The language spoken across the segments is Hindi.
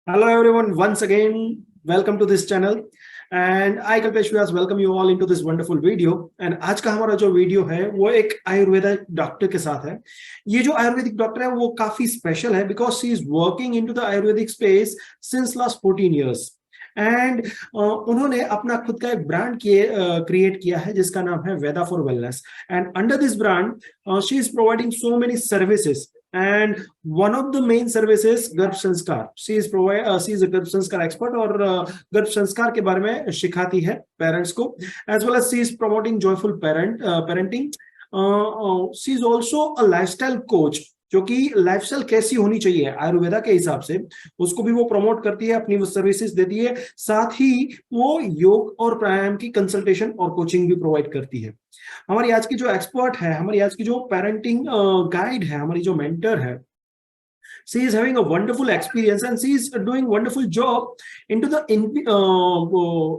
Hello everyone, once again, welcome to this channel and I Kalpesh Vyas welcome you all into this wonderful video and आज का हमारा जो वीडियो है वो एक आयुर्वेदा डॉक्टर के साथ है। ये जो आयुर्वेदिक डॉक्टर है वो काफी स्पेशल है because she is working into the Ayurvedic space since last 14 years and उन्होंने अपना खुद का एक ब्रांड क्रिएट किया है जिसका नाम है Veda for wellness and under this brand she is providing so many services and one of the main services गर्भ संस्कार she is a गर्भ संस्कार expert और गर्भ संस्कार के बारे में सिखाती है पेरेंट्स को as well as she is promoting joyful parenting she is also a lifestyle coach जो कि लाइफस्टाइल कैसी होनी चाहिए आयुर्वेदा के हिसाब से उसको भी वो प्रमोट करती है, अपनी वो सर्विसेज देती है, साथ ही वो योग और प्राणायाम की कंसल्टेशन और कोचिंग भी प्रोवाइड करती है। हमारी आज की जो एक्सपर्ट है, हमारी आज की जो पेरेंटिंग गाइड है, हमारी जो मेंटर है, she is having a wonderful experience and she is doing wonderful job into the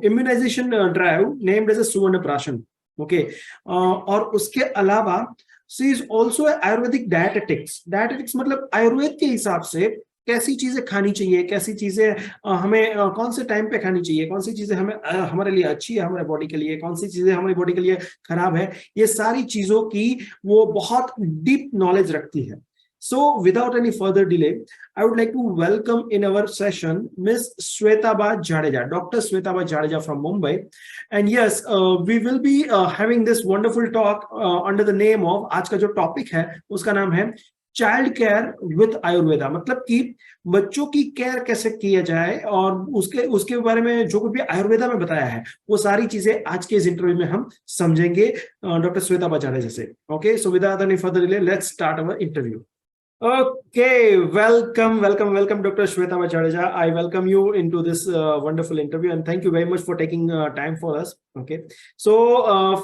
immunization drive named as a Suvarna Prashan. Okay, और उसके अलावा she is also Ayurvedic dietetics मतलब आयुर्वेद के हिसाब से कैसी चीजें खानी चाहिए, कैसी चीजें हमें कौन से टाइम पे खानी चाहिए, कौन सी चीजें हमें हमारे लिए अच्छी है हमारे बॉडी के लिए, कौन सी चीजें हमारी बॉडी के लिए खराब है, ये सारी चीजों की वो बहुत डीप नॉलेज रखती है। So without any further delay, I would like to welcome in our session Miss Shwetaba Jadeja, Dr. Shwetaba Jadeja from Mumbai. And yes, we will be having this wonderful talk under the name of, आज का जो टॉपिक है उसका नाम है चाइल्ड केयर विथ आयुर्वेदा, मतलब कि बच्चों की केयर कैसे किया जाए और उसके बारे में जो कुछ भी आयुर्वेदा में बताया है वो सारी चीजें आज के इस इंटरव्यू में हम समझेंगे डॉक्टर श्वेता जाडेजा से। Okay, so without any further delay let's start our interview. Okay, welcome Dr. Shweta Jadeja. I welcome you into this wonderful interview and thank you very much for taking time for us. Okay, so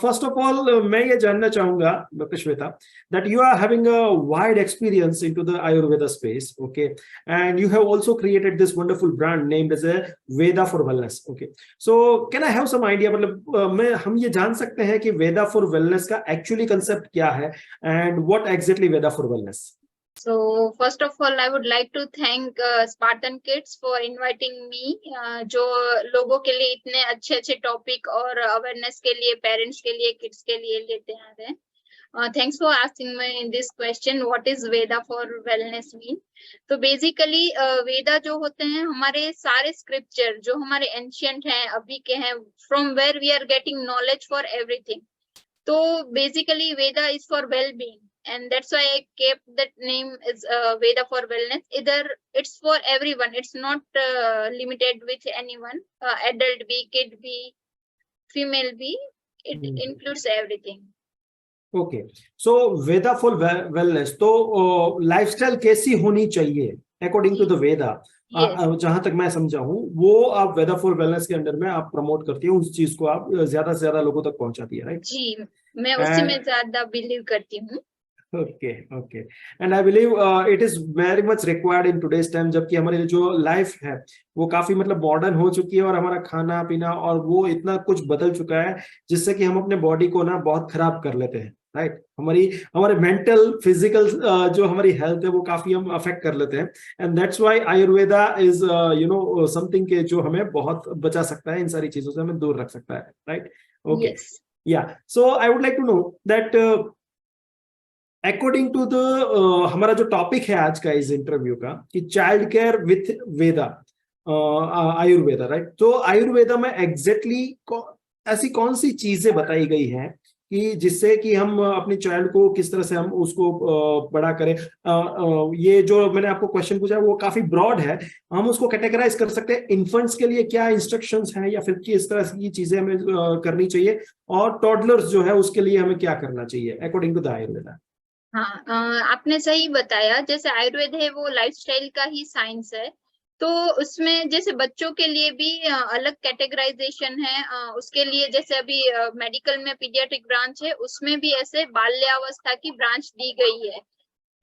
first of all मैं ये जानना चाहूंगा Dr. Shweta that you are having a wide experience into the Ayurveda space, okay, and you have also created this wonderful brand named as a Veda for Wellness. Okay, so can I have some idea, मतलब हम ये जान सकते हैं कि Veda for Wellness का actually concept क्या है and what exactly Veda for Wellness? So first of all, I would like to thank Spartan Kids for inviting me. जो लोगों के लिए इतने अच्छे टॉपिक और अवेयरनेस के लिए, पेरेंट्स के लिए, किड्स के लिए लेते आ रहे हैं. Thanks for asking me this question. What is Veda for Wellness mean? तो बेसिकली वेदा जो होते हैं हमारे सारे स्क्रिप्चर जो हमारे एंशियंट हैं, अभी के हैं, from where we are getting knowledge for everything. तो basically Veda is for well being. And that's why I kept that name as Veda for Wellness. Either it's for everyone, it's not limited with anyone, adult be, kid be, female be, it includes everything. Okay, so Veda for Wellness, तो लाइफस्टाइल कैसी होनी चाहिए अकॉर्डिंग टू द वेदा, जहां तक मैं समझा हूँ वो आप वेदा फॉर वेलनेस के अंडर में आप प्रमोट करती है, उस चीज को आप ज्यादा से ज्यादा लोगों तक पहुंचाती है, राइट? जी, मैं उसी में ज्यादा बिलीव करती हूँ। Okay, and I believe it is very much required in today's time, जबकि हमारी जो लाइफ है वो काफी मतलब मॉडर्न हो चुकी है और हमारा खाना पीना और वो इतना कुछ बदल चुका है जिससे कि हम अपने बॉडी को ना बहुत खराब कर लेते हैं, राइट? हमारे मेंटल फिजिकल जो हमारी हेल्थ है वो काफी हम अफेक्ट कर लेते हैं and that's why Ayurveda is something के जो हमें बहुत बचा सकता है, इन सारी चीजों से हमें दूर रख सकता है, right? Okay, yeah so I would like to know that according to the हमारा जो टॉपिक है आज का इस इंटरव्यू का कि child care with Veda, Ayurveda, right? तो आयुर्वेदा में एग्जैक्टली ऐसी कौन सी चीजें बताई गई हैं कि जिससे कि हम अपने चाइल्ड को किस तरह से हम उसको बड़ा करें? ये जो मैंने आपको क्वेश्चन पूछा वो काफी ब्रॉड है, हम उसको कैटेगराइज कर सकते हैं इन्फेंट्स के लिए क्या इंस्ट्रक्शंस हैं या फिर किस तरह की चीजें हमें करनी चाहिए और टॉडलर्स जो है उसके लिए हमें क्या करना चाहिए अकॉर्डिंग टू द आयुर्वेदा? हाँ, आपने सही बताया। जैसे आयुर्वेद है वो लाइफस्टाइल का ही साइंस है, तो उसमें जैसे बच्चों के लिए भी अलग कैटेगराइजेशन है। उसके लिए जैसे अभी मेडिकल में पीडियाट्रिक ब्रांच है, उसमें भी ऐसे बाल्यावस्था की ब्रांच दी गई है।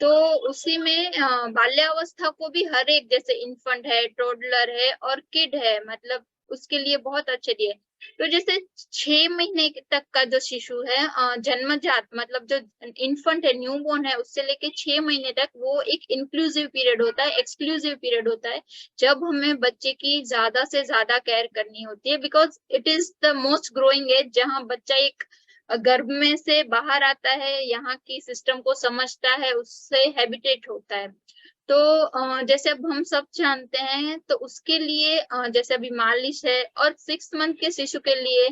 तो उसी में बाल्यावस्था को भी हर एक, जैसे इन्फेंट है, टोडलर है और किड है, मतलब उसके लिए बहुत अच्छे दिए। तो जैसे 6 महीने तक का जो शिशु है जन्मजात मतलब जो इन्फेंट है, न्यूबॉर्न है, उससे लेके 6 महीने तक वो एक इंक्लूसिव पीरियड होता है, एक्सक्लूसिव पीरियड होता है, जब हमें बच्चे की ज्यादा से ज्यादा केयर करनी होती है, because it is the most growing age, जहाँ बच्चा एक गर्भ में से बाहर आता है, यहाँ की सिस्टम को समझता है, उससे हैबिटेट होता है। तो जैसे अब हम सब जानते हैं, तो उसके लिए जैसे अभी मालिश है, और 6 मंथ के शिशु के लिए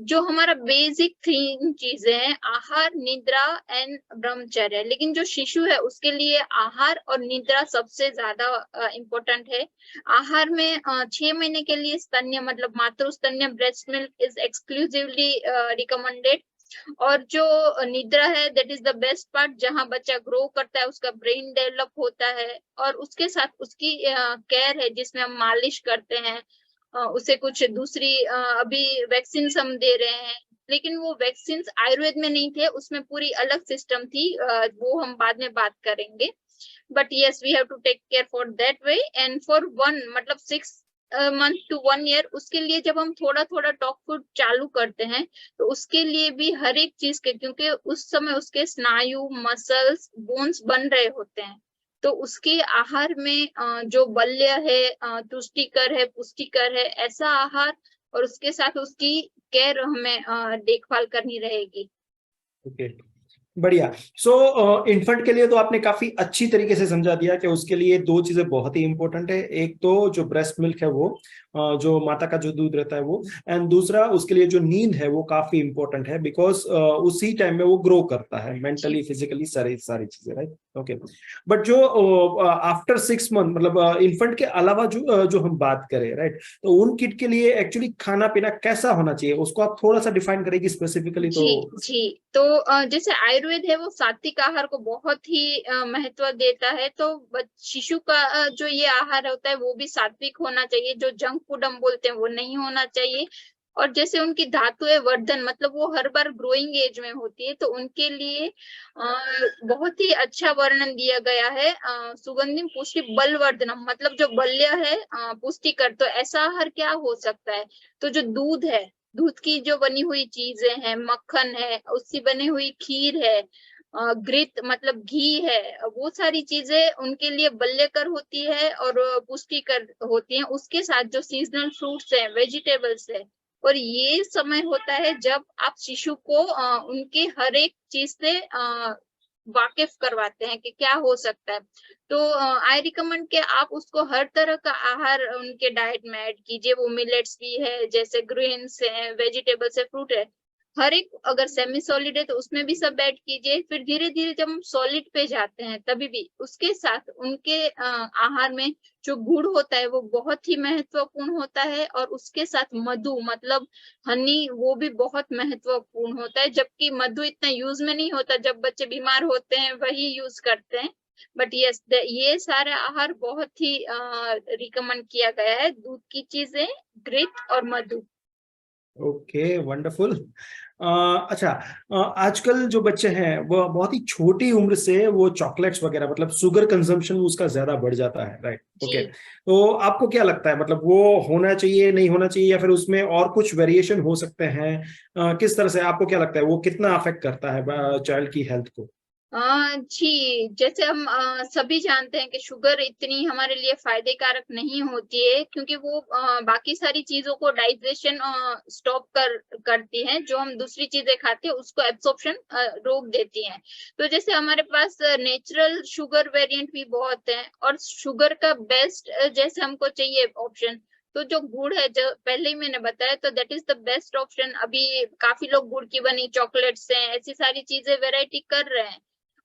जो हमारा बेसिक 3 चीजें हैं, आहार, निद्रा एंड ब्रह्मचर्य। लेकिन जो शिशु है उसके लिए आहार और निद्रा सबसे ज्यादा इम्पोर्टेंट है। आहार में 6 महीने के लिए स्तन्य मतलब मातृ स्तन्य breast milk is exclusively recommended. और जो निद्रा है, that is the best part, जहां बच्चा ग्रो करता है, उसका ब्रेन डेवलप होता है, और उसके साथ उसकी केयर है, जिसमें हम मालिश करते हैं, उसे कुछ दूसरी अभी वैक्सीन हम दे रहे हैं, लेकिन वो वैक्सीन आयुर्वेद में नहीं थे, उसमें पूरी अलग सिस्टम थी, वो हम बाद में बात करेंगे। But yes, we have to take care for that way. And for 1 मतलब 6 मंथ टू 1 ईयर, उसके लिए जब हम थोड़ा थोड़ा टॉक फूड चालू करते हैं, तो उसके लिए भी हर एक चीज के, क्योंकि उस समय उसके स्नायु, मसल्स, बोन्स बन रहे होते हैं, तो उसके आहार में जो बल्य है, तुष्टिकर है, पुष्टिकर है, ऐसा आहार, और उसके साथ उसकी केयर हमें देखभाल करनी रहेगी। ओके, बढ़िया। सो इन्फेंट के लिए तो आपने काफी अच्छी तरीके से समझा दिया कि उसके लिए 2 चीजें बहुत ही इंपॉर्टेंट है। एक तो जो ब्रेस्ट मिल्क है वो जो माता का जो दूध रहता है वो, एंड दूसरा उसके लिए जो नींद है वो काफी इंपॉर्टेंट है, बिकॉज उसी टाइम में वो ग्रो करता है मेंटली, फिजिकली, सारी सारी चीजें, राइट? ओके। बट जो आफ्टर 6 मंथ मतलब इन्फेंट के अलावा जो हम बात करें, राइट, तो उन किड के लिए एक्चुअली खाना पीना कैसा होना चाहिए, उसको आप थोड़ा सा डिफाइन करेंगे स्पेसिफिकली तो। जी, तो जैसे आयुर्वेद है, वो सात्विक आहार को बहुत ही महत्व देता है, तो शिशु का जो ये आहार होता है वो भी सात्विक होना चाहिए, जो जंक फूड हम बोलते हैं वो नहीं होना चाहिए। और जैसे उनकी धातुएं वर्धन मतलब वो हर बार ग्रोइंग एज में होती है, तो उनके लिए बहुत ही अच्छा वर्णन दिया गया है, सुगंधिम पुष्टि बलवर्धनम मतलब जो बल्य है, पुष्टिकर। तो ऐसा आहार क्या हो सकता है, तो जो दूध है, दूध की जो बनी हुई चीजें हैं, मक्खन है, उससे बनी हुई खीर है, घृत मतलब घी है, वो सारी चीजें उनके लिए बल्यकर होती है और पुष्टिकर होती हैं। उसके साथ जो सीजनल फ्रूट्स हैं, वेजिटेबल्स है, और ये समय होता है जब आप शिशु को उनके हर एक चीज से वाकिफ करवाते हैं कि क्या हो सकता है। तो आई रिकमेंड कि आप उसको हर तरह का आहार उनके डाइट में ऐड कीजिए। वो मिलेट्स भी है, जैसे ग्रेन्स है, वेजिटेबल्स है, फ्रूट है, हर एक। अगर सेमी सॉलिड है तो उसमें भी सब ऐड कीजिए। फिर धीरे धीरे जब हम सॉलिड पे जाते हैं, तभी भी उसके साथ उनके आहार में जो गुड़ होता है वो बहुत ही महत्वपूर्ण होता है, और उसके साथ मधु मतलब हनी, वो भी बहुत महत्वपूर्ण होता है। जबकि मधु इतना यूज में नहीं होता, जब बच्चे बीमार होते हैं वही यूज करते हैं। बट यस, ये सारे आहार बहुत ही रिकमेंड किया गया है, दूध की चीजें, घृत और मधु। Okay, wonderful. अच्छा, आजकल जो बच्चे हैं वो बहुत ही छोटी उम्र से वो चॉकलेट्स वगैरह मतलब शुगर कंजम्पशन उसका ज्यादा बढ़ जाता है, राइट? ओके, जी, तो आपको क्या लगता है मतलब वो होना चाहिए, नहीं होना चाहिए, या फिर उसमें और कुछ वेरिएशन हो सकते हैं? किस तरह से आपको क्या लगता है वो कितना अफेक्ट करता है चाइल्ड की हेल्थ को? जी, जैसे हम सभी जानते हैं कि शुगर इतनी हमारे लिए फायदे कारक नहीं होती है, क्योंकि वो बाकी सारी चीजों को डाइजेशन स्टॉप करती है। जो हम दूसरी चीजें खाते हैं उसको एब्सॉर्प्शन रोक देती हैं। तो जैसे हमारे पास नेचुरल शुगर वेरिएंट भी बहुत हैं, और शुगर का बेस्ट जैसे हमको चाहिए ऑप्शन, तो जो गुड़ है, जो पहले ही मैंने बताया, तो that is the best option. अभी काफी लोग गुड़ की बनी चॉकलेट्स हैं, ऐसी सारी चीजें वेराइटी कर रहे हैं।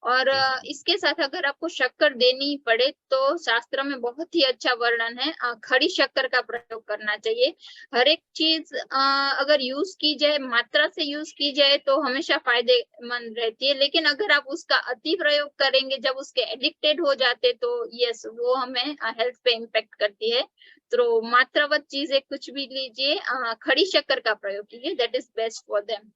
और इसके साथ अगर आपको शक्कर देनी ही पड़े, तो शास्त्र में बहुत ही अच्छा वर्णन है, खड़ी शक्कर का प्रयोग करना चाहिए। हर एक चीज अगर यूज की जाए, मात्रा से यूज की जाए, तो हमेशा फायदेमंद रहती है। लेकिन अगर आप उसका अति प्रयोग करेंगे, जब उसके एडिक्टेड हो जाते, तो यस, वो हमें हेल्थ पे इम्पेक्ट करती है। तो मात्रावत चीजें कुछ भी लीजिए, खड़ी शक्कर का प्रयोग कीजिए, that is best for them.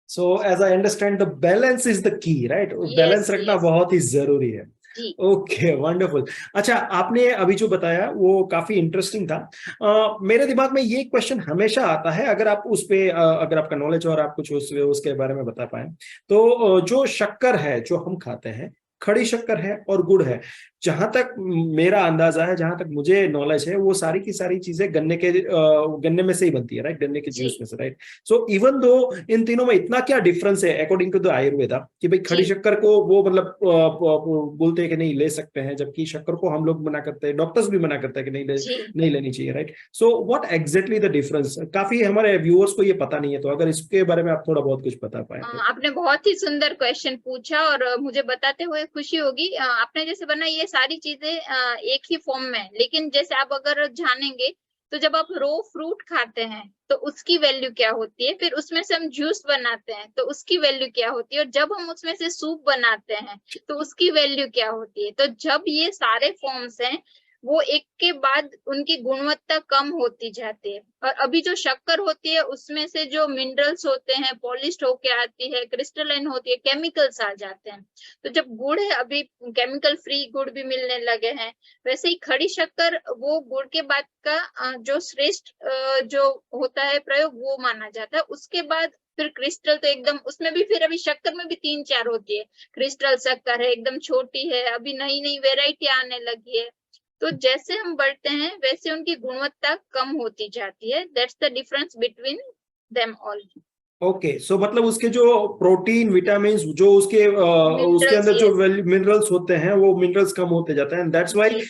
So as I understand the balance is the key, right? Yes, balance रखना यस, बहुत ही जरूरी है। जी ओके, वंडरफुल। अच्छा, आपने अभी जो बताया वो काफी इंटरेस्टिंग था। मेरे दिमाग में ये क्वेश्चन हमेशा आता है, अगर आप उस पे अगर आपका नॉलेज और आप कुछ उसके बारे में बता पाए तो जो शक्कर है जो हम खाते हैं, खड़ी शक्कर है और गुड़ है, जहां तक मेरा अंदाजा है, जहां तक मुझे नॉलेज है, वो सारी की सारी चीजें गन्ने में से ही बनती है, राइट, गन्ने के जी जूस में से, राइट। सो इवन दो इन तीनों में इतना क्या डिफरेंस है अकॉर्डिंग टू द आयुर्वेदा कि भाई खड़ी जी शक्कर को वो मतलब बोलते हैं कि नहीं ले सकते हैं, जबकि शक्कर को हम लोग मना करते हैं, डॉक्टर्स भी मना करते हैं कि जी नहीं लेनी चाहिए, right. So what exactly the difference, काफी हमारे व्यूअर्स को ये पता नहीं है, तो अगर इसके बारे में आप थोड़ा बहुत कुछ बता पाए तो। आपने बहुत ही सुंदर क्वेश्चन पूछा और मुझे बताते हुए खुशी होगी। आपने जैसे बना ये सारी चीजें एक ही फॉर्म में है, लेकिन जैसे आप अगर जानेंगे तो जब आप रो फ्रूट खाते हैं तो उसकी वैल्यू क्या होती है, फिर उसमें से हम जूस बनाते हैं तो उसकी वैल्यू क्या होती है, और जब हम उसमें से सूप बनाते हैं तो उसकी वैल्यू क्या होती है। तो जब ये सारे फॉर्म्स हैं वो एक के बाद उनकी गुणवत्ता कम होती जाती है, और अभी जो शक्कर होती है उसमें से जो मिनरल्स होते हैं पॉलिश्ड होके आती है, क्रिस्टलाइन होती है, केमिकल्स आ जाते हैं। तो जब गुड़ है, अभी केमिकल फ्री गुड़ भी मिलने लगे हैं, वैसे ही खड़ी शक्कर वो गुड़ के बाद का जो श्रेष्ठ जो होता है प्रयोग वो माना जाता है। उसके बाद फिर क्रिस्टल तो एकदम उसमें भी, फिर अभी शक्कर में भी 3-4 होती है। क्रिस्टल शक्कर है, एकदम छोटी है, अभी नई नई वेराइटी आने लगी है। तो जैसे हम बढ़ते हैं वैसे उनकी गुणवत्ता कम होती जाती है। That's the difference between them all. Okay, so मतलब उसके जो प्रोटीन विटामिन जो उसके मिनरल्स, अंदर जो यस। मिनरल्स होते हैं वो मिनरल्स कम होते जाते हैं, दैट्स वाई जी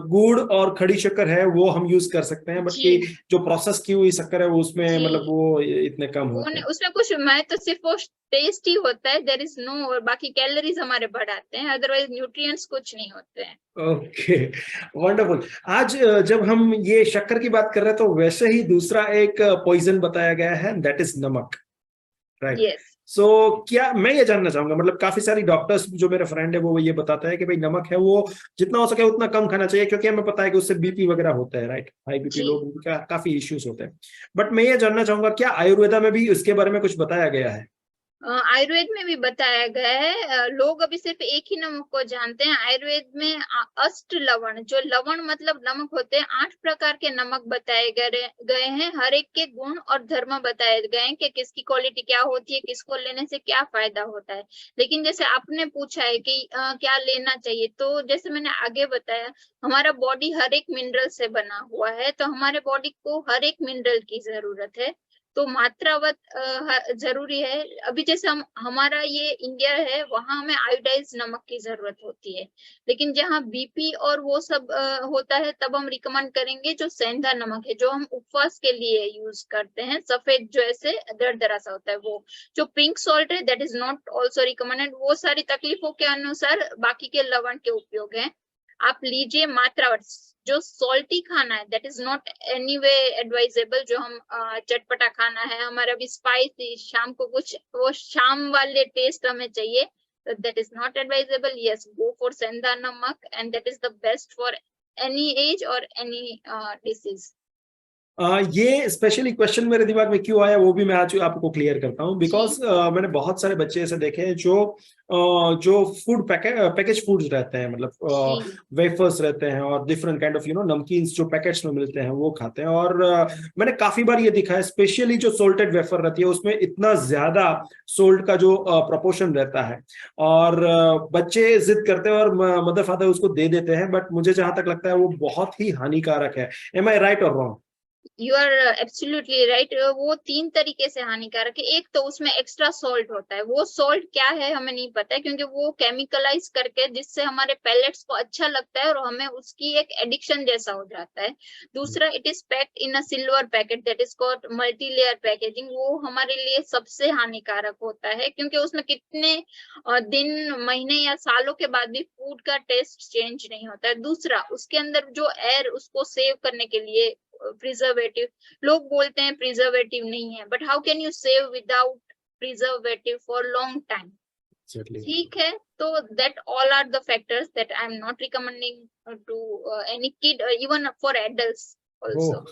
गुड़ और खड़ी शक्कर है वो हम यूज कर सकते हैं, बट जी कि जो प्रोसेस की हुई शक्कर है वो उसमें जी मतलब वो इतने कम वो होते हैं। उसमें कुछ मैं तो सिर्फ वो टेस्ट ही होता है, देयर इज नो, और बाकी कैलोरीज हमारे बढ़ाते हैं, अदरवाइज न्यूट्रिएंट्स कुछ नहीं होते हैं। Okay, wonderful. आज जब हम ये शक्कर की बात कर रहे हैं तो वैसे ही दूसरा एक पॉइजन बताया गया है, दैट इज नमक, राइट। यस सो क्या मैं ये जानना चाहूंगा, मतलब काफी सारी डॉक्टर्स जो मेरे फ्रेंड है वो ये बताता है कि भाई नमक है वो जितना हो सके उतना कम खाना चाहिए, क्योंकि हमें पता है कि उससे बीपी वगैरह होता है, राइट, हाई बीपी जी। लो बीपी का काफी इश्यूज होते हैं। बट मैं ये जानना चाहूंगा क्या आयुर्वेदा में भी इसके बारे में कुछ बताया गया है? आयुर्वेद में भी बताया गया है। लोग अभी सिर्फ एक ही नमक को जानते हैं। आयुर्वेद में अष्ट लवण, जो लवण मतलब नमक होते हैं, 8 प्रकार के नमक बताए गए हैं। हर एक के गुण और धर्म बताए गए हैं कि किसकी क्वालिटी क्या होती है, किसको लेने से क्या फायदा होता है। लेकिन जैसे आपने पूछा है कि क्या लेना चाहिए, तो जैसे मैंने आगे बताया, हमारा बॉडी हर एक मिनरल से बना हुआ है, तो हमारे बॉडी को हर एक मिनरल की जरूरत है। तो मात्रावत जरूरी है। अभी जैसे हम हमारा ये इंडिया है, वहां हमें आयोडाइज नमक की जरूरत होती है, लेकिन जहाँ बीपी और वो सब होता है, तब हम रिकमेंड करेंगे जो सेंधा नमक है, जो हम उपवास के लिए यूज करते हैं, सफेद जो ऐसे दरदरा सा होता है वो। जो पिंक सॉल्ट है that is not also recommended, वो सारी तकलीफों के अनुसार बाकी के लवण के उपयोग है। आप लीजिए मात्रा, जो सॉल्टी खाना है that is not any way advisable. जो हम चटपटा खाना है, हमारा भी स्पाइसी, शाम को कुछ वो शाम वाले टेस्ट हमें चाहिए, that is not advisable. Yes, go for सेंधा नमक and that is the best for any as और एनी डिसीज। ये स्पेशली क्वेश्चन मेरे दिमाग में क्यों आया वो भी मैं आज आपको क्लियर करता हूँ, जी बिकॉज मैंने बहुत सारे बच्चे ऐसे देखे हैं जो फूड पैकेज फूड्स रहते हैं, जी मतलब वेफर्स रहते हैं और डिफरेंट काइंड ऑफ नमकीन्स जो पैकेट्स में मिलते हैं वो खाते हैं, और मैंने काफी बार ये दिखा है, स्पेशली जो सोल्टेड वेफर रहती है उसमें इतना ज्यादा सोल्ट का जो प्रोपोर्शन रहता है, और बच्चे जिद करते हैं और मदर फादर उसको दे देते हैं, बट मुझे जहां तक लगता है वो बहुत ही हानिकारक है। एम आई राइट और wrong? You are absolutely right. वो 3 तरीके से हानिकारक है। एक तो उसमें एक्स्ट्रा सॉल्ट होता है, वो सॉल्ट क्या है हमें नहीं पता है, क्योंकि वो केमिकलाइज करके जिससे हमारे पैलेट्स को अच्छा लगता है और हमें उसकी एक एडिक्शन जैसा हो जाता है। दूसरा, it is packed in a silver packet that is called multi layer packaging. वो हमारे लिए सबसे हानिकारक होता है, क्योंकि उसमें कितने दिन, महीने या सालों के बाद भी फूड का टेस्ट चेंज नहीं होता है। दूसरा, उसके अंदर जो एयर उसको सेव करने के लिए प्रिजर्वेटिव, लोग बोलते हैं प्रिजर्वेटिव नहीं है, but how can you save without preservative for long time. Exactly. ठीक है, तो that all are the factors that I am not recommending to any kid, even for adults also.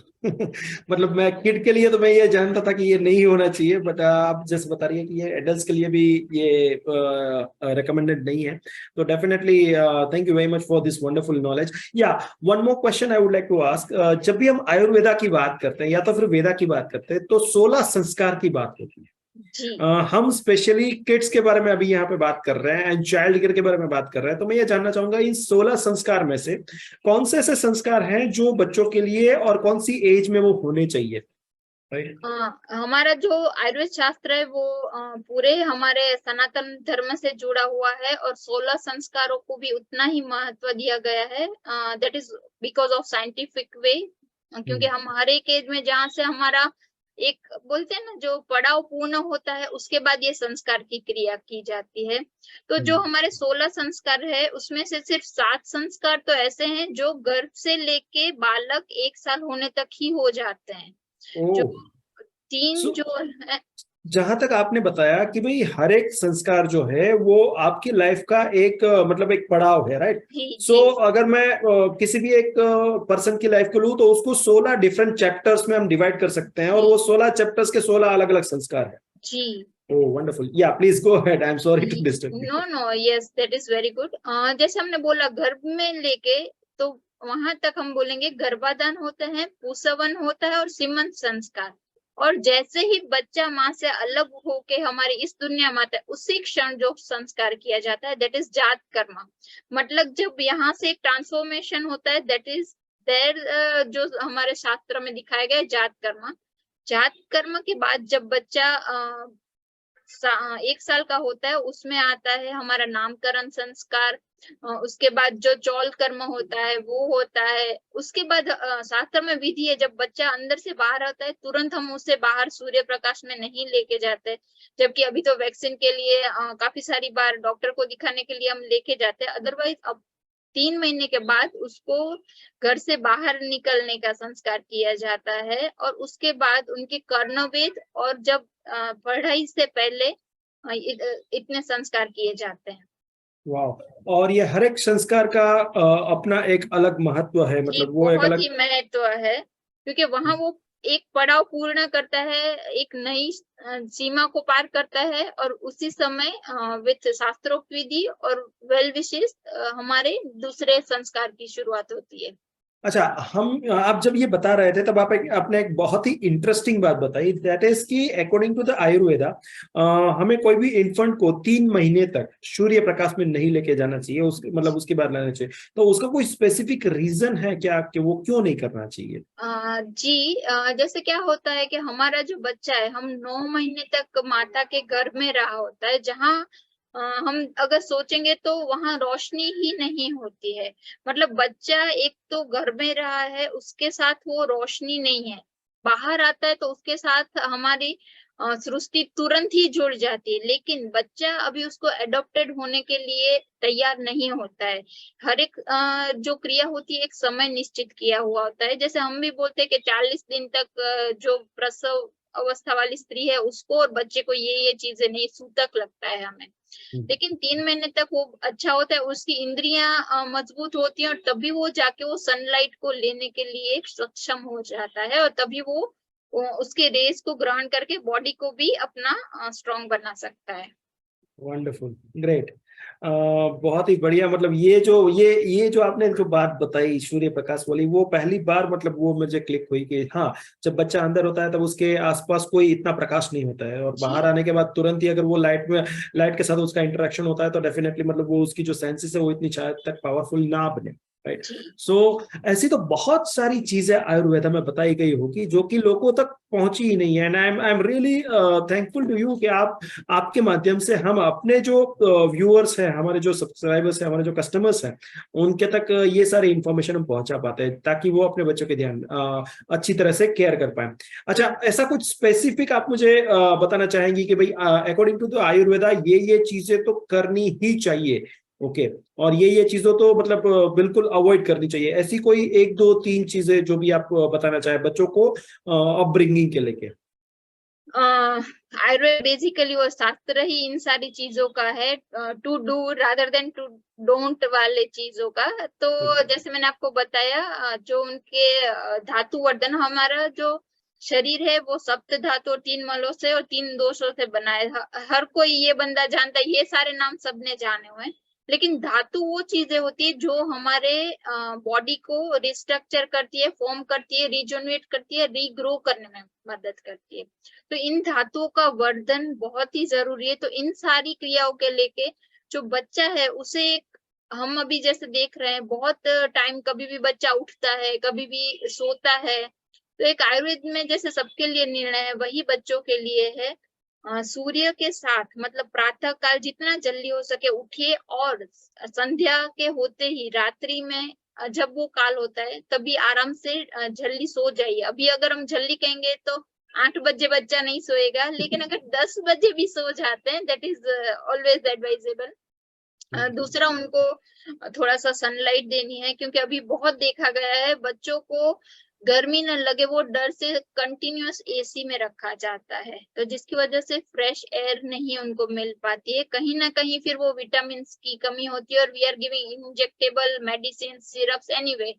मतलब मैं किड के लिए तो मैं ये जानता था कि ये नहीं होना चाहिए, बट आप जैसे बता रही है कि ये एडल्ट्स के लिए भी ये रिकमेंडेड नहीं है, तो definitely thank you very much for this wonderful knowledge. Yeah one more question I would like to ask, जब भी हम आयुर्वेदा की बात करते हैं या तो फिर वेदा की बात करते हैं, तो 16 संस्कार की बात होती है। जी हम स्पेशली किड्स के बारे में अभी यहाँ पे बात कर रहे हैं एंड चाइल्ड केयर के बारे में बात कर रहे हैं, तो मैं ये जानना चाहूंगा इन 16 संस्कार में से कौन से ऐसे संस्कार हैं जो बच्चों के लिए और कौन सी एज में वो होने चाहिए, राइट? हमारा जो आयुर्वेद शास्त्र है वो पूरे हमारे सनातन धर्म से जुड़ा हुआ है और 16 संस्कारों को भी उतना ही महत्व दिया गया है। That is because of scientific way, क्योंकि हम हर एक एज में जहाँ से हमारा एक बोलते हैं ना जो पड़ाव पूर्ण होता है उसके बाद ये संस्कार की क्रिया की जाती है। तो जो हमारे 16 संस्कार है उसमें से सिर्फ 7 संस्कार तो ऐसे हैं जो गर्भ से लेके बालक 1 साल होने तक ही हो जाते हैं। जो ओह, 3 सो जो है जहां तक आपने बताया कि भाई हर एक संस्कार जो है वो आपकी लाइफ का एक मतलब एक पड़ाव है, राइट? जी सो जी अगर मैं किसी भी एक पर्सन की लाइफ को लूं तो उसको 16 डिफरेंट चैप्टर्स में हम डिवाइड कर सकते हैं और वो 16 चैप्टर्स के 16 अलग अलग संस्कार है। जी oh wonderful, yeah please go ahead, I am sorry to disturb you. No no yes that is very good. जैसे हमने बोला गर्भ में लेके तो वहां तक हम बोलेंगे गर्भाधान होता है, पुंसवन होता है और सीमंत संस्कार। और जैसे ही बच्चा माँ से अलग होके हमारी इस दुनिया में आता है उसी क्षण जो संस्कार किया जाता है दैट इज जात कर्म। मतलब जब यहाँ से एक ट्रांसफॉर्मेशन होता है दैट इज देयर, जो हमारे शास्त्र में दिखाया गया है जात कर्म। जात कर्म के बाद जब बच्चा 1 साल का होता है उसमें आता है हमारा नामकरण संस्कार। उसके बाद जो चौल कर्म होता है वो होता है। उसके बाद शास्त्र में विधि है जब बच्चा अंदर से बाहर आता है तुरंत हम उसे बाहर सूर्य प्रकाश में नहीं लेके जाते, जबकि अभी तो वैक्सीन के लिए काफी सारी बार डॉक्टर को दिखाने के लिए हम लेके जाते हैं। अदरवाइज अब 3 महीने के बाद उसको घर से बाहर निकलने का संस्कार किया जाता है और उसके बाद उनके कर्णवेद और जब पढ़ाई से पहले इतने संस्कार किए जाते हैं। वाह, और ये हर एक संस्कार का अपना एक अलग महत्व है, जी मतलब वो एक बहुत अलग। ही महत्व है क्योंकि वहां वो एक पड़ाव पूर्ण करता है, एक नई सीमा को पार करता है और उसी समय विद शास्त्रोक्त विधि और वेल विशेष हमारे दूसरे संस्कार की शुरुआत होती है। अच्छा, हम आप जब ये बता रहे थे तब आपने एक बहुत ही इंटरेस्टिंग बात बताई, दैट इज कि अकॉर्डिंग टू द आयुर्वेदा हमें कोई भी इन्फेंट को 3 महीने तक सूर्य प्रकाश में नहीं लेके जाना चाहिए, उसके मतलब उसके बाद लाना चाहिए। तो उसका कोई स्पेसिफिक रीजन है क्या कि वो क्यों नहीं करना चाहिए? जी जैसे क्या होता है कि हमारा जो बच्चा है हम 9 महीने तक माता के गर्भ में रहा होता है जहाँ हम अगर सोचेंगे तो वहां रोशनी ही नहीं होती है। मतलब बच्चा एक तो घर में रहा है उसके साथ वो रोशनी नहीं है, बाहर आता है तो उसके साथ हमारी सृष्टि तुरंत ही जुड़ जाती है। लेकिन बच्चा अभी उसको एडॉप्टेड होने के लिए तैयार नहीं होता है। हर एक जो क्रिया होती है एक समय निश्चित किया हुआ होता है। जैसे हम भी बोलते हैं कि 40 दिन तक जो प्रसव अवस्था वाली स्त्री है उसको और बच्चे को ये चीजें नहीं सूतक लगता है हमें। लेकिन 3 महीने तक वो अच्छा होता है, उसकी इंद्रियां मजबूत होती हैं और तभी वो जाके वो सनलाइट को लेने के लिए सक्षम हो जाता है और तभी वो उसके रेस को ग्रहण करके बॉडी को भी अपना स्ट्रॉन्ग बना सकता है। वंडरफुल, ग्रेट, बहुत ही बढ़िया। मतलब ये जो आपने जो बात बताई सूर्य प्रकाश वाली, वो पहली बार मतलब वो मुझे क्लिक हुई कि हाँ, जब बच्चा अंदर होता है तब उसके आसपास कोई इतना प्रकाश नहीं होता है और जी बाहर आने के बाद तुरंत ही अगर वो लाइट के साथ उसका इंटरेक्शन होता है तो डेफिनेटली मतलब वो उसकी जो सेंसेस है वो इतनी शायद तक पावरफुल ना बने, राइट? जी सो ऐसी तो बहुत सारी चीजें आयुर्वेदा में बताई गई होगी जो कि लोगों तक पहुंची ही नहीं है, and I am really thankful to you कि आपके माध्यम से हम अपने जो व्यूअर्स हैं, हमारे जो सब्सक्राइबर्स हैं, हमारे जो कस्टमर्स हैं, उनके तक ये सारी इंफॉर्मेशन हम पहुंचा पाते हैं ताकि वो अपने बच्चों के ध्यान अच्छी तरह से केयर कर पाए। अच्छा, ऐसा कुछ स्पेसिफिक आप मुझे बताना चाहेंगी कि भाई अकॉर्डिंग टू द आयुर्वेदा ये चीजें तो करनी ही चाहिए, ओके, और ये चीजों तो मतलब बिल्कुल अवॉइड करनी चाहिए, ऐसी कोई 1 2 3 चीजें जो भी आप बताना चाहे बच्चों को अपब्रिंगिंग के लेके? आयुर्वेद बेसिकली वो शास्त्र ही इन सारी चीजों का है, to do rather than to don't वाले चीजों का। तो जैसे मैंने आपको बताया, जो उनके धातु वर्धन, हमारा जो शरीर है वो सप्त धातु और 3 मलों से और 3 दोषों से बना है। हर कोई ये बंदा जानता है, ये सारे नाम सबने जाने हुए हैं। लेकिन धातु वो चीजें होती है जो हमारे बॉडी को रिस्ट्रक्चर करती है, फॉर्म करती है, रिजोनेट करती है, रीग्रो करने में मदद करती है। तो इन धातुओं का वर्धन बहुत ही जरूरी है। तो इन सारी क्रियाओं के लेके जो बच्चा है उसे हम अभी जैसे देख रहे हैं, बहुत टाइम कभी भी बच्चा उठता है, कभी भी सोता है। तो एक आयुर्वेद में जैसे सबके लिए निर्णय है, वही बच्चों के लिए है। सूर्य के साथ मतलब प्रातः काल जितना जल्दी हो सके उठिए, और संध्या के होते ही रात्रि में जब वो काल होता है तभी आराम से जल्दी सो जाइए। अभी अगर हम जल्दी कहेंगे तो 8 बजे बच्चा नहीं सोएगा, लेकिन अगर 10 बजे भी सो जाते हैं, दैट इज ऑलवेज एडवाइजेबल। दूसरा, उनको थोड़ा सा सनलाइट देनी है, क्योंकि अभी बहुत देखा गया है बच्चों को गर्मी न लगे, वो डर से कंटिन्यूअस एसी में रखा जाता है, तो जिसकी वजह से फ्रेश एयर नहीं उनको मिल पाती है। कहीं ना कहीं फिर वो विटामिन की कमी होती है, और we are giving injectable medicine, syrups, anyway.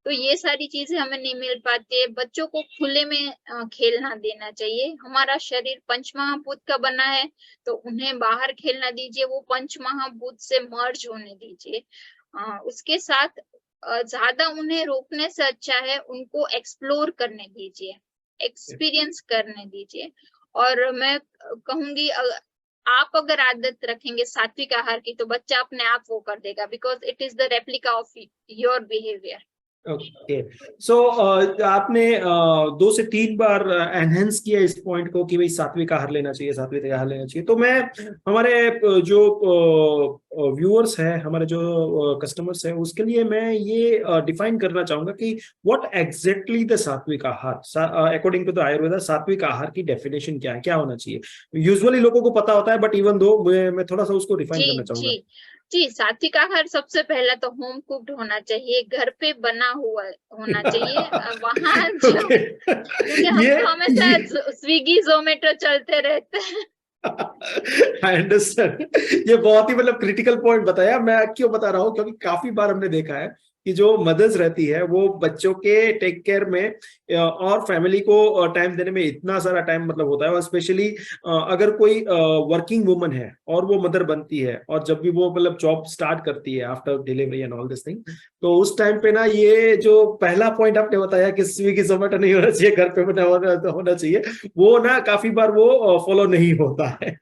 तो ये सारी चीजें हमें नहीं मिल पाती है। बच्चों को खुले में खेलना देना चाहिए। हमारा शरीर पंचमहाभूत का बना है, तो उन्हें बाहर खेलना दीजिए, वो पंचमहाभूत से मर्ज होने दीजिए। उसके साथ ज्यादा उन्हें रोकने से अच्छा है उनको एक्सप्लोर करने दीजिए, एक्सपीरियंस करने दीजिए। और मैं कहूंगी, आप अगर आदत रखेंगे सात्विक आहार की, तो बच्चा अपने आप वो कर देगा, because it is the replica of your behaviour. Okay, so आपने 2 से 3 बार एनहेंस किया इस पॉइंट को कि भाई सात्विक आहार लेना चाहिए, सात्विक आहार लेना चाहिए। तो मैं हमारे जो व्यूअर्स हैं, हमारे जो कस्टमर्स हैं, उसके लिए मैं ये डिफाइन करना चाहूंगा कि व्हाट एग्जैक्टली द सात्विक आहार, अकॉर्डिंग टू द आयुर्वेदा, सात्विक आहार की डेफिनेशन क्या है, क्या होना चाहिए। यूजुअली लोगों को पता होता है, बट इवन दो मैं थोड़ा सा उसको डिफाइन जी करना चाहूंगा। जी जी, सात्विक आहार सबसे पहला तो होम कुक्ड होना चाहिए, घर पे बना हुआ होना चाहिए। वहां ओके, क्योंकि हम तो हमेशा ये स्विगी जोमेटो चलते रहते हैं। I understand. ये बहुत ही मतलब क्रिटिकल पॉइंट बताया। मैं क्यों बता रहा हूँ, क्योंकि काफी बार हमने देखा है कि जो मदर्स रहती है वो बच्चों के टेक केयर में और फैमिली को टाइम देने में इतना सारा टाइम मतलब होता है, और स्पेशली अगर कोई वर्किंग वुमन है और वो मदर बनती है, और जब भी वो मतलब जॉब स्टार्ट करती है after delivery and all this thing, तो उस टाइम पे ना ये जो पहला पॉइंट आपने बताया कि स्विगी जोमेटो नहीं होना चाहिए, घर पे बना होना चाहिए, वो ना काफी बार वो फॉलो नहीं होता है।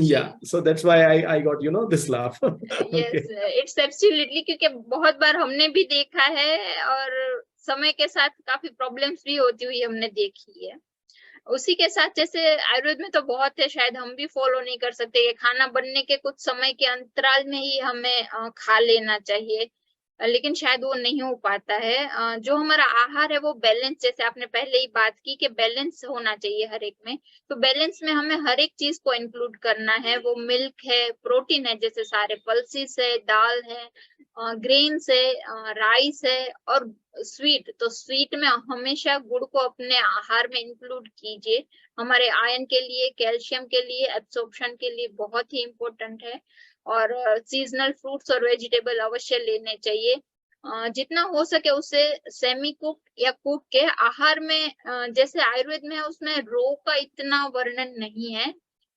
या so that's why I got this laugh. Yes, it's absolutely, क्योंकि बहुत बार हमने भी देखा है, और समय के साथ काफी प्रॉब्लम्स भी होती हुई हमने देखी है। उसी के साथ जैसे आयुर्वेद में तो बहुत है, शायद हम भी फॉलो नहीं कर सकते, कि खाना बनने के कुछ समय के अंतराल में ही हमें खा लेना चाहिए, लेकिन शायद वो नहीं हो पाता है। जो हमारा आहार है वो बैलेंस, जैसे आपने पहले ही बात की कि बैलेंस होना चाहिए हर एक में, तो बैलेंस में हमें हर एक चीज को इंक्लूड करना है। वो मिल्क है, प्रोटीन है, जैसे सारे पल्सेस है, दाल है, ग्रेन्स है, राइस है, और स्वीट, तो स्वीट में हमेशा गुड़ को अपने आहार में इंक्लूड कीजिए। हमारे आयरन के लिए, कैल्शियम के लिए, एब्सॉर्प्शन के लिए बहुत ही इम्पोर्टेंट है। और सीजनल फ्रूट्स और वेजिटेबल अवश्य लेने चाहिए। जितना हो सके उससे सेमी कुक या कुक के आहार में, जैसे आयुर्वेद में है उसमें रो का इतना वर्णन नहीं है।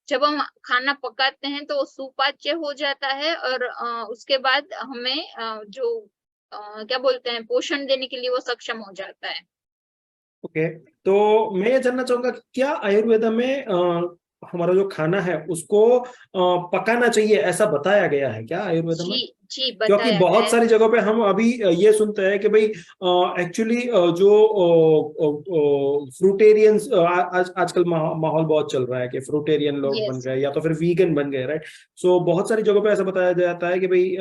जब हम खाना पकाते हैं तो सुपाच्य हो जाता है, और उसके बाद हमें जो क्या बोलते हैं, पोषण देने के लिए वो सक्षम हो जाता है। ओके, तो मैं ये जानना चाहूंगा कि क्या आयुर्वेदा में हमारा जो खाना है उसको पकाना चाहिए, ऐसा बताया गया है क्या आयुर्वेदा में? जी जी, क्योंकि बताया गया बहुत है। सारी जगहों पे हम अभी ये सुनते हैं कि भाई एक्चुअली जो फ्रूटेरियंस आज आजकल माहौल बहुत चल रहा है कि फ्रूटेरियन लोग बन यस, गए या तो फिर वीगन बन गए, राइट। सो बहुत सारी जगहों पे ऐसा बताया जाता है कि भाई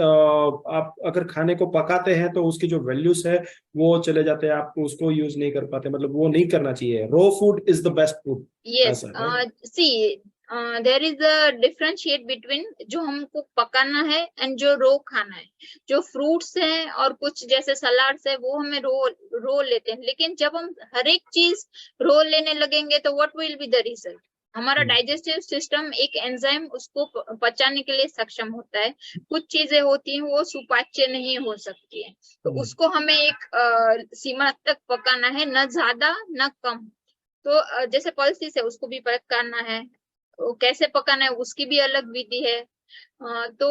आप अगर खाने को पकाते हैं तो उसकी जो वैल्यूज है वो चले जाते हैं, आप उसको यूज नहीं कर पाते, मतलब वो नहीं करना चाहिए। Raw food is the best food, yes, ऐसा right? See there is a differentiate between जो हमको पकाना है एंड जो रो खाना है। जो फ्रूट्स हैं और कुछ जैसे सलाड्स है वो हमें रो रो लेते हैं, लेकिन जब हम हर एक चीज रो लेने लगेंगे तो what will be the result? हमारा डाइजेस्टिव सिस्टम एक एंजाइम उसको पचाने के लिए सक्षम होता है। कुछ चीजें होती हैं वो सुपाच्य नहीं हो सकती है, तो उसको हमें एक सीमा तक पकाना है, न ज्यादा न कम। तो जैसे पल्सेस है उसको भी पकाना है, वो कैसे पकाना है उसकी भी अलग विधि है। तो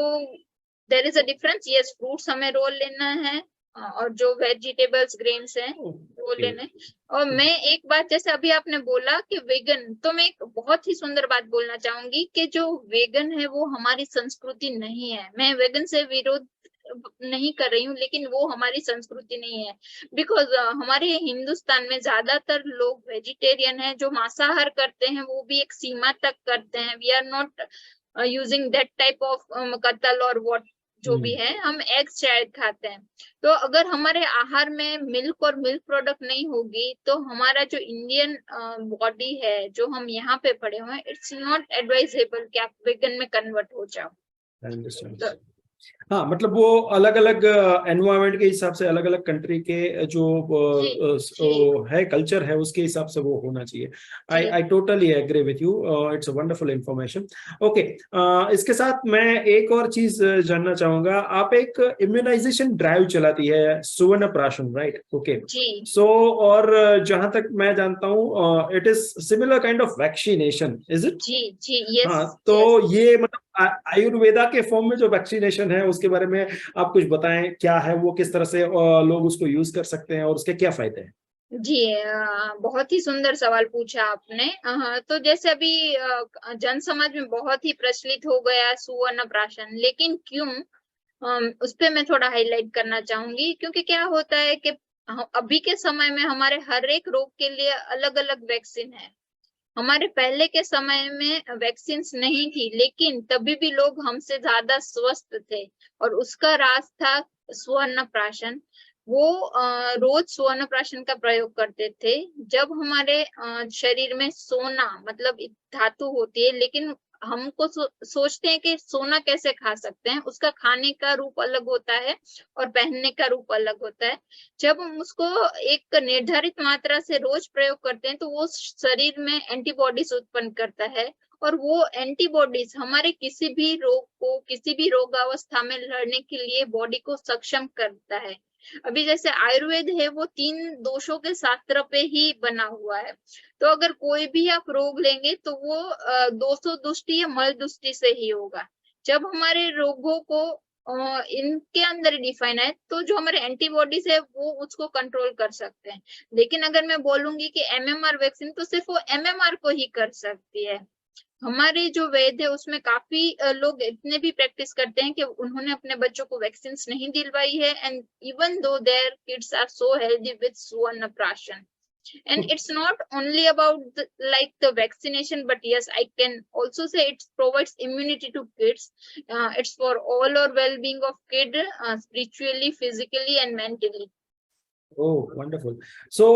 there is a difference. Yes, fruits हमें रो लेना है, और जो वेजिटेबल्स ग्रेन्स हैं वो लेने। और मैं एक बात, जैसे अभी आपने बोला कि वेगन, तो मैं एक बहुत ही सुंदर बात बोलना चाहूंगी कि जो वेगन है वो हमारी संस्कृति नहीं है। मैं वेगन से विरोध नहीं कर रही हूँ, लेकिन वो हमारी संस्कृति नहीं है। बिकॉज हमारे हिंदुस्तान में ज्यादातर लोग वेजिटेरियन हैं, जो मांसाहार करते हैं वो भी एक सीमा तक करते हैं। We are not using that type of कतल और व्हाट जो भी है, हम एग्स शायद खाते हैं। तो अगर हमारे आहार में मिल्क और मिल्क प्रोडक्ट नहीं होगी, तो हमारा जो इंडियन बॉडी है, जो हम यहाँ पे पड़े हुए हैं, इट्स नॉट एडवाइजेबल कि आप वेगन में कन्वर्ट हो जाओ। तो हाँ, मतलब वो अलग अलग एनवायरनमेंट के हिसाब से, अलग अलग कंट्री के जो है कल्चर है, उसके हिसाब से वो होना चाहिए। I totally agree with you, it's a wonderful information. Okay, इसके साथ मैं एक और चीज जानना चाहूंगा। आप एक इम्यूनाइजेशन ड्राइव चलाती है सुवर्ण प्राशन, राइट? ओके, सो और जहां तक मैं जानता हूँ it is similar kind of vaccination, is it? जी, यस। हाँ, तो ये मतलब आयुर्वेदा के फॉर्म में जो वैक्सीनेशन है उसके बारे में आप कुछ बताएं, क्या है वो, किस तरह से लोग उसको यूज कर सकते हैं और उसके क्या फायदे हैं? जी, बहुत ही सुंदर सवाल पूछा आपने। तो जैसे अभी जन समाज में बहुत ही प्रचलित हो गया सुवर्ण प्राशन, लेकिन क्यों, उस पे मैं थोड़ा हाईलाइट करना चाहूंगी। क्योंकि क्या होता है कि अभी के समय में हमारे हर एक रोग के लिए अलग अलग वैक्सीन है। हमारे पहले के समय में वैक्सीन नहीं थी, लेकिन तभी भी लोग हमसे ज्यादा स्वस्थ थे, और उसका राज था स्वर्ण प्राशन। वो रोज स्वर्ण प्राशन का प्रयोग करते थे। जब हमारे शरीर में सोना मतलब धातु होती है, लेकिन हमको सोचते हैं कि सोना कैसे खा सकते हैं, उसका खाने का रूप अलग होता है और पहनने का रूप अलग होता है। जब हम उसको एक निर्धारित मात्रा से रोज प्रयोग करते हैं, तो वो शरीर में एंटीबॉडीज उत्पन्न करता है, और वो एंटीबॉडीज हमारे किसी भी रोग को, किसी भी रोगावस्था में लड़ने के लिए बॉडी को सक्षम करता है। अभी जैसे आयुर्वेद है, वो 3 दोषों के शास्त्र पे ही बना हुआ है। तो अगर कोई भी आप रोग लेंगे, तो वो दोषो दुष्टि या मल दुष्टि से ही होगा। जब हमारे रोगों को इनके अंदर डिफाइन है, तो जो हमारे एंटीबॉडीज है वो उसको कंट्रोल कर सकते हैं। लेकिन अगर मैं बोलूंगी कि एमएमआर वैक्सीन, तो सिर्फ वो एमएमआर को ही कर सकती है। हमारे जो वैद्य है उसमें काफी लोग इतने भी प्रैक्टिस करते हैं कि उन्होंने अपने बच्चों को वैक्सीन नहीं दिलवाई है, and even though their kids are so healthy with suvarna prashan. And it's not only about like the vaccination, but yes, I can also say it provides immunity to kids. It's for all or well-being of kid, spiritually, physically and mentally. Oh wonderful. So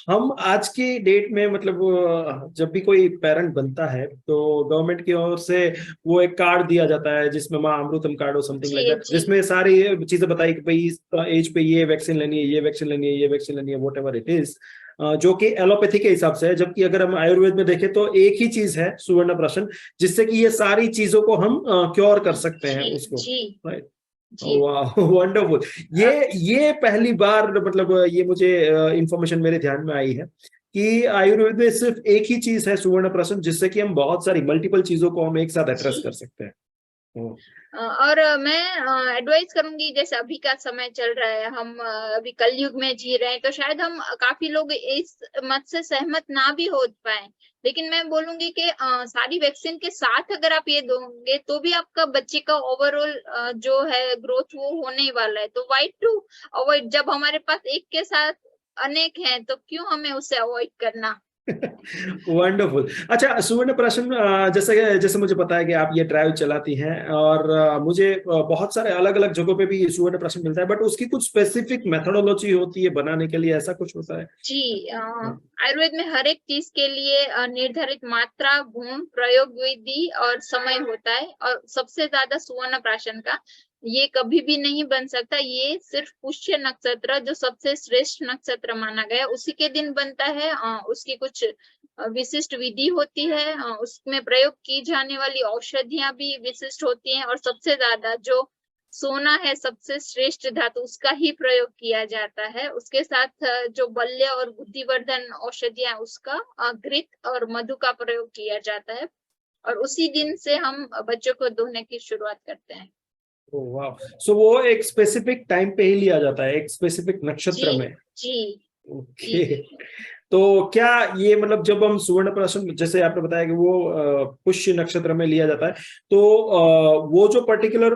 हम आज की डेट में मतलब जब भी कोई पेरेंट बनता है तो गवर्नमेंट की ओर से वो एक कार्ड दिया जाता है जिसमें माँ अमृतम कार्ड और समथिंग लाइक दैट, जिसमें सारी चीजें बताई कि भाई इस एज पे ये वैक्सीन लेनी है, ये वैक्सीन लेनी है, ये वैक्सीन लेनी है, वॉट एवर इट इज, जो कि एलोपैथी के हिसाब से है। जबकि अगर हम आयुर्वेद में देखें तो एक ही चीज है सुवर्ण प्राशन, जिससे कि ये सारी चीजों को हम क्योर कर सकते हैं उसको, राइट? वंडरफुल। ये पहली बार मतलब ये मुझे इंफॉर्मेशन मेरे ध्यान में आई है कि आयुर्वेद में सिर्फ एक ही चीज है सुवर्ण प्राशन, जिससे कि हम बहुत सारी मल्टीपल चीजों को हम एक साथ एड्रेस कर सकते हैं। और मैं एडवाइस करूंगी, जैसे अभी का समय चल रहा है, हम अभी कलयुग में जी रहे हैं, तो शायद हम काफी लोग इस मत से सहमत ना भी हो पाए, लेकिन मैं बोलूंगी कि सारी वैक्सीन के साथ अगर आप ये दोगे, तो भी आपका बच्चे का ओवरऑल जो है ग्रोथ वो होने ही वाला है। तो वाई टू अवॉइड? जब हमारे पास एक के साथ अनेक हैं, तो क्यों हमें उसे अवॉइड करना। वंडरफुल। अच्छा, सुवर्ण प्राशन, जैसे जैसे मुझे पता है कि आप ये ड्राइव चलाती हैं और मुझे बहुत सारे अलग अलग जगहों पे भी सुवर्ण प्राशन मिलता है, बट उसकी कुछ स्पेसिफिक मेथोडोलॉजी होती है बनाने के लिए, ऐसा कुछ होता है? जी, आयुर्वेद में हर एक चीज के लिए निर्धारित मात्रा, गुण, प्रयोग विधि और समय होता है, और सबसे ज्यादा सुवर्ण प्राशन का। ये कभी भी नहीं बन सकता। ये सिर्फ पुष्य नक्षत्र जो सबसे श्रेष्ठ नक्षत्र माना गया उसी के दिन बनता है। उसकी कुछ विशिष्ट विधि होती है। उसमें प्रयोग की जाने वाली औषधियां भी विशिष्ट होती हैं, और सबसे ज्यादा जो सोना है सबसे श्रेष्ठ धातु उसका ही प्रयोग किया जाता है। उसके साथ जो बल्य और बुद्धिवर्धन औषधियां उसका घृत और मधु का प्रयोग किया जाता है, और उसी दिन से हम बच्चों को धोने की शुरुआत करते हैं। वाह, सो वो एक स्पेसिफिक टाइम पे ही लिया जाता है, एक स्पेसिफिक नक्षत्र जी में। जी ओके। जी। तो क्या ये मतलब जब हम सुवर्ण प्राशन, जैसे आपने बताया कि वो पुष्य नक्षत्र में लिया जाता है, तो वो जो पर्टिकुलर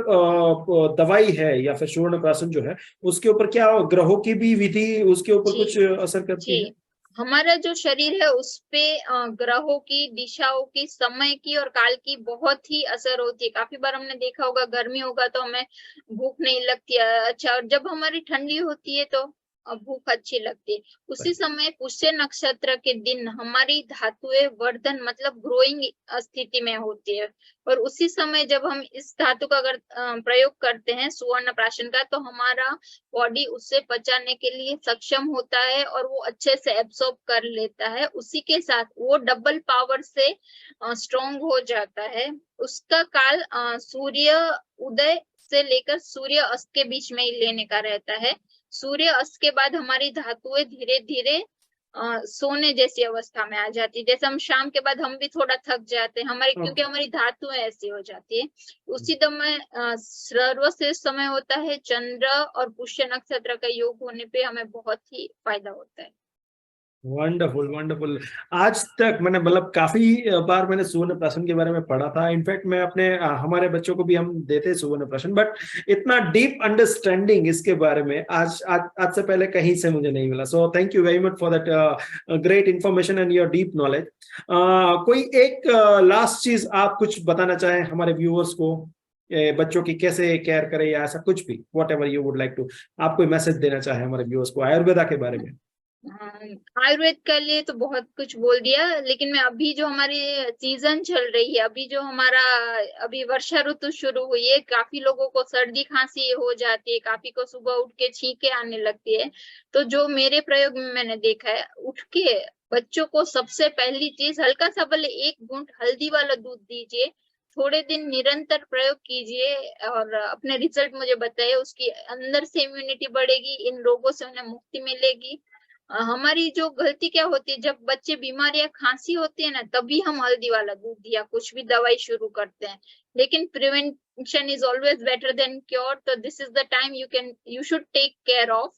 दवाई है या फिर सुवर्ण प्राशन जो है, उसके ऊपर क्या ग्रहों की भी विधि उसके ऊपर जी कुछ असर करती है? जी। हमारा जो शरीर है उस पे ग्रहों की, दिशाओं की, समय की और काल की बहुत ही असर होती है। काफी बार हमने देखा होगा, गर्मी होगा तो हमें भूख नहीं लगती है। अच्छा, और जब हमारी ठंडी होती है तो भूख अच्छी लगती है। उसी समय पुष्य नक्षत्र के दिन हमारी धातुएं वर्धन मतलब ग्रोइंग स्थिति में होती है, और उसी समय जब हम इस धातु का अगर प्रयोग करते हैं सुवर्ण प्राशन का, तो हमारा बॉडी उससे पचाने के लिए सक्षम होता है और वो अच्छे से एब्सॉर्ब कर लेता है। उसी के साथ वो डबल पावर से स्ट्रॉन्ग हो जाता है। उसका काल सूर्य उदय से लेकर सूर्य अस्त के बीच में ही लेने का रहता है। सूर्य अस्त के बाद हमारी धातुएं धीरे धीरे सोने जैसी अवस्था में आ जाती है। जैसे हम शाम के बाद हम भी थोड़ा थक जाते हैं, हमारी क्योंकि हमारी धातुएं ऐसी हो जाती है। उसी समय सर्वश्रेष्ठ समय होता है चंद्र और पुष्य नक्षत्र का योग होने पे हमें बहुत ही फायदा होता है। Wonderful wonderful. आज तक मैंने मतलब काफी बार मैंने सुवर्ण प्राशन के बारे में पढ़ा था। इनफैक्ट मैं अपने हमारे बच्चों को भी हम देते सुवर्ण प्राशन, बट इतना डीप अंडरस्टैंडिंग इसके बारे में आज से पहले कहीं से मुझे नहीं मिला। So thank you very much for that great information and your deep knowledge. कोई एक लास्ट चीज आप कुछ बताना चाहें हमारे व्यूअर्स को, बच्चों की कैसे केयर करें या ऐसा कुछ भी, whatever you would like to, आप कोई मैसेज देना चाहें हमारे व्यूअर्स को आयुर्वेदा के बारे में? आयुर्वेद के लिए तो बहुत कुछ बोल दिया, लेकिन मैं अभी जो हमारी सीजन चल रही है, अभी जो हमारा अभी वर्षा ऋतु शुरू हुई है, काफी लोगों को सर्दी खांसी हो जाती है, काफी को सुबह उठ के छींके आने लगती है। तो जो मेरे प्रयोग में मैंने देखा है, उठ के बच्चों को सबसे पहली चीज हल्का सा भले 1 घूंट हल्दी वाला दूध दीजिए, थोड़े दिन निरंतर प्रयोग कीजिए और अपने रिजल्ट मुझे बताइए। उसकी अंदर से इम्यूनिटी बढ़ेगी, इन रोगों से उन्हें मुक्ति मिलेगी। हमारी जो गलती क्या होती है, जब बच्चे बीमार या खांसी होती है ना, तभी हम हल्दी वाला दूध या कुछ भी दवाई शुरू करते हैं। लेकिन prevention is always better than cure, तो this is the time you should take care of.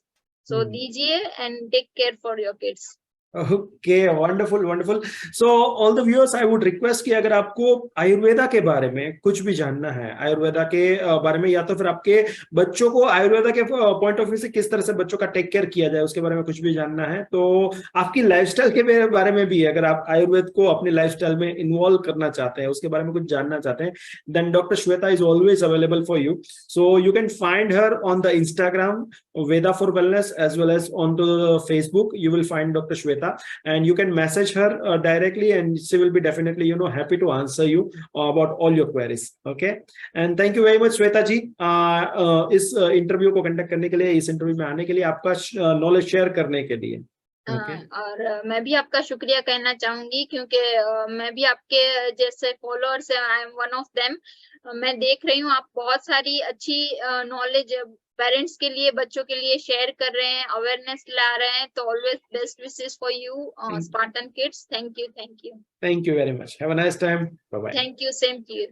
So दीजिए and take care for your kids. Okay, wonderful wonderful. So all the viewers, I would request कि अगर आपको आयुर्वेदा के बारे में कुछ भी जानना है, आयुर्वेदा के बारे में, या तो फिर आपके बच्चों को आयुर्वेदा के पॉइंट ऑफ व्यू से किस तरह से बच्चों का टेक केयर किया जाए उसके बारे में कुछ भी जानना है, तो आपकी लाइफस्टाइल के बारे में भी अगर आप आयुर्वेद को अपनी लाइफस्टाइल में इन्वॉल्व करना चाहते हैं, उसके बारे में कुछ जानना चाहते हैं, then doctor Shweta is always available for you. So you can find her on the Instagram Veda for Wellness, as well as on the Facebook. You will find Dr. Shweta, and you can message her directly, and she will be definitely, happy to answer you about all your queries. Okay, and thank you very much, Shweta ji, इस इंटरव्यू को कंडक्ट करने के लिए, इस इंटरव्यू में आने के लिए, आपका नॉलेज शेयर करने के लिए। Okay. और मैं भी आपका शुक्रिया कहना चाहूंगी, क्योंकि मैं भी आपके जैसे फॉलोअर्स है, I am one of them. मैं देख रही हूँ आप बहुत सारी अच्छी नॉलेज पेरेंट्स के लिए, बच्चों के लिए शेयर कर रहे हैं, अवेयरनेस ला रहे हैं। तो always best wishes for you Spartan kids. Thank you, thank you. Thank you very much. Have a nice time. Bye bye. Thank you, same to you.